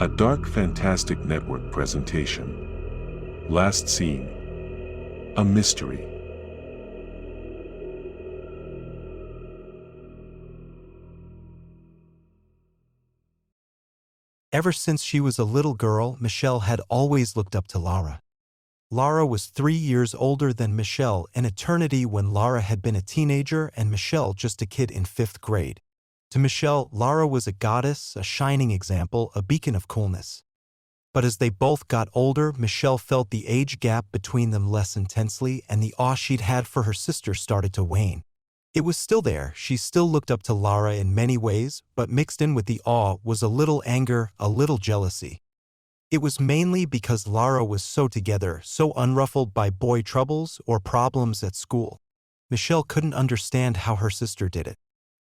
A dark fantastic network presentation. Last scene. A mystery. Ever since she was a little girl, Michelle had always looked up to Lara. Lara was 3 years older than Michelle, an eternity when Lara had been a teenager and Michelle just a kid in 5th grade. To Michelle, Lara was a goddess, a shining example, a beacon of coolness. But as they both got older, Michelle felt the age gap between them less intensely, and the awe she'd had for her sister started to wane. It was still there, she still looked up to Lara in many ways, but mixed in with the awe was a little anger, a little jealousy. It was mainly because Lara was so together, so unruffled by boy troubles or problems at school. Michelle couldn't understand how her sister did it.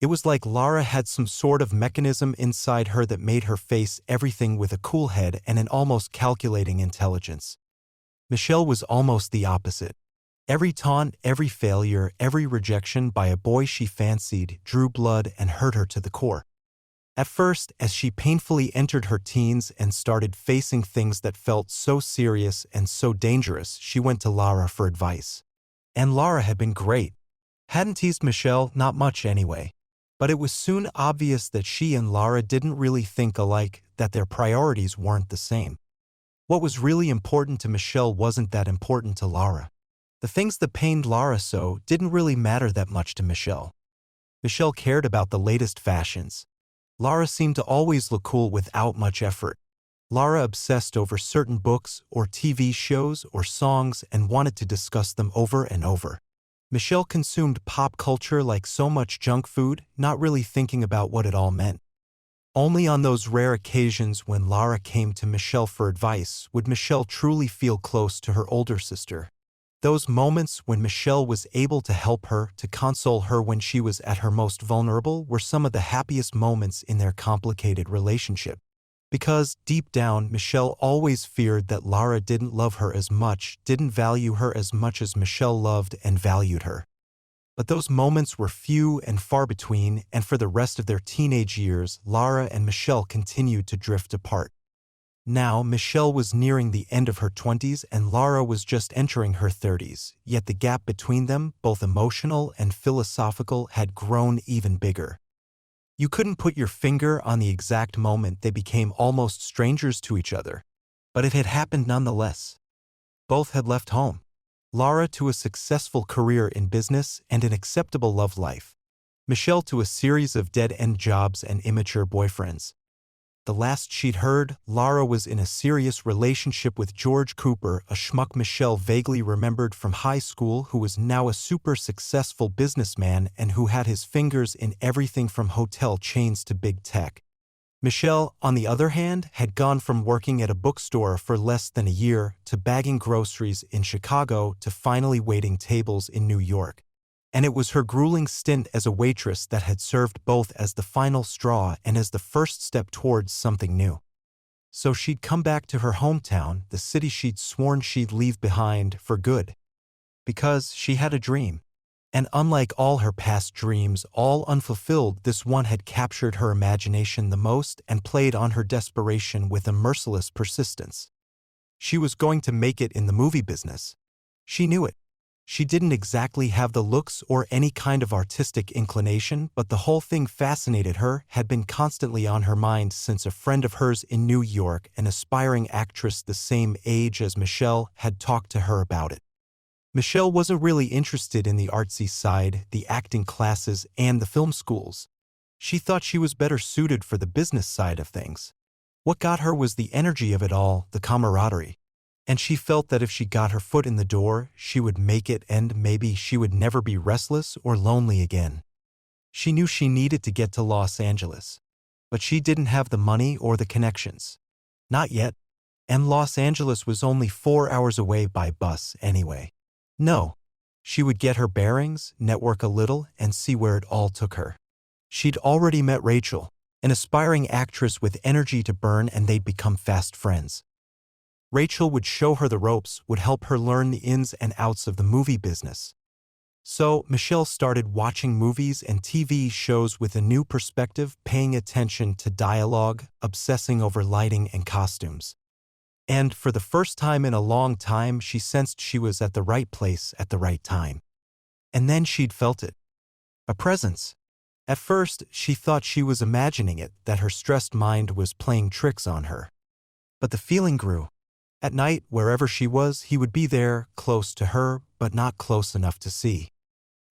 It was like Lara had some sort of mechanism inside her that made her face everything with a cool head and an almost calculating intelligence. Michelle was almost the opposite. Every taunt, every failure, every rejection by a boy she fancied drew blood and hurt her to the core. At first, as she painfully entered her teens and started facing things that felt so serious and so dangerous, she went to Lara for advice. And Lara had been great. Hadn't teased Michelle, not much anyway. But it was soon obvious that she and Lara didn't really think alike, that their priorities weren't the same. What was really important to Michelle wasn't that important to Lara. The things that pained Lara so didn't really matter that much to Michelle. Michelle cared about the latest fashions. Lara seemed to always look cool without much effort. Lara obsessed over certain books or TV shows or songs and wanted to discuss them over and over. Michelle consumed pop culture like so much junk food, not really thinking about what it all meant. Only on those rare occasions when Lara came to Michelle for advice would Michelle truly feel close to her older sister. Those moments when Michelle was able to help her, to console her when she was at her most vulnerable, were some of the happiest moments in their complicated relationship. Because, deep down, Michelle always feared that Lara didn't love her as much, didn't value her as much as Michelle loved and valued her. But those moments were few and far between, and for the rest of their teenage years, Lara and Michelle continued to drift apart. Now, Michelle was nearing the end of her 20s and Lara was just entering her 30s, yet the gap between them, both emotional and philosophical, had grown even bigger. You couldn't put your finger on the exact moment they became almost strangers to each other, but it had happened nonetheless. Both had left home. Lara to a successful career in business and an acceptable love life. Michelle to a series of dead-end jobs and immature boyfriends. The last she'd heard, Lara was in a serious relationship with George Cooper, a schmuck Michelle vaguely remembered from high school who was now a super successful businessman and who had his fingers in everything from hotel chains to big tech. Michelle, on the other hand, had gone from working at a bookstore for less than a year to bagging groceries in Chicago to finally waiting tables in New York. And it was her grueling stint as a waitress that had served both as the final straw and as the first step towards something new. So she'd come back to her hometown, the city she'd sworn she'd leave behind for good. Because she had a dream. And unlike all her past dreams, all unfulfilled, this one had captured her imagination the most and played on her desperation with a merciless persistence. She was going to make it in the movie business. She knew it. She didn't exactly have the looks or any kind of artistic inclination, but the whole thing fascinated her, had been constantly on her mind since a friend of hers in New York, an aspiring actress the same age as Michelle, had talked to her about it. Michelle wasn't really interested in the artsy side, the acting classes, and the film schools. She thought she was better suited for the business side of things. What got her was the energy of it all, the camaraderie. And she felt that if she got her foot in the door, she would make it and maybe she would never be restless or lonely again. She knew she needed to get to Los Angeles. But she didn't have the money or the connections. Not yet. And Los Angeles was only 4 hours away by bus anyway. No. She would get her bearings, network a little, and see where it all took her. She'd already met Rachel, an aspiring actress with energy to burn, and they'd become fast friends. Rachel would show her the ropes, would help her learn the ins and outs of the movie business. So, Michelle started watching movies and TV shows with a new perspective, paying attention to dialogue, obsessing over lighting and costumes. And for the first time in a long time, she sensed she was at the right place at the right time. And then she'd felt it. A presence. At first, she thought she was imagining it, that her stressed mind was playing tricks on her. But the feeling grew. At night, wherever she was, he would be there, close to her, but not close enough to see.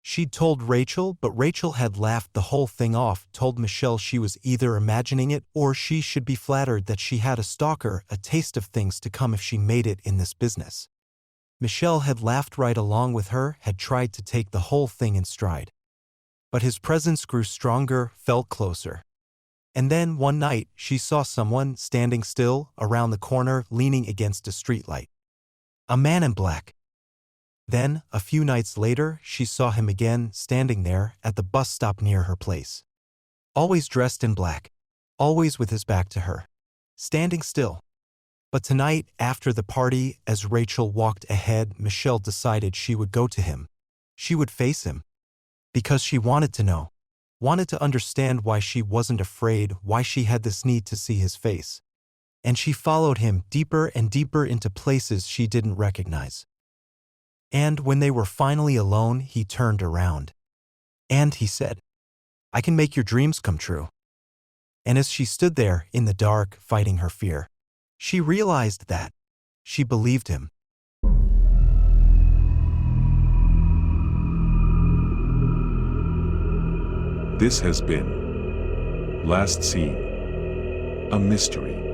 She'd told Rachel, but Rachel had laughed the whole thing off, told Michelle she was either imagining it or she should be flattered that she had a stalker, a taste of things to come if she made it in this business. Michelle had laughed right along with her, had tried to take the whole thing in stride. But his presence grew stronger, felt closer. And then, one night, she saw someone standing still, around the corner, leaning against a streetlight. A man in black. Then, a few nights later, she saw him again, standing there, at the bus stop near her place. Always dressed in black. Always with his back to her. Standing still. But tonight, after the party, as Rachel walked ahead, Michelle decided she would go to him. She would face him. Because she wanted to know. Wanted to understand why she wasn't afraid, why she had this need to see his face. And she followed him deeper and deeper into places she didn't recognize. And when they were finally alone, he turned around. And he said, "I can make your dreams come true." And as she stood there, in the dark, fighting her fear, she realized that she believed him. This has been Last Scene, a mystery.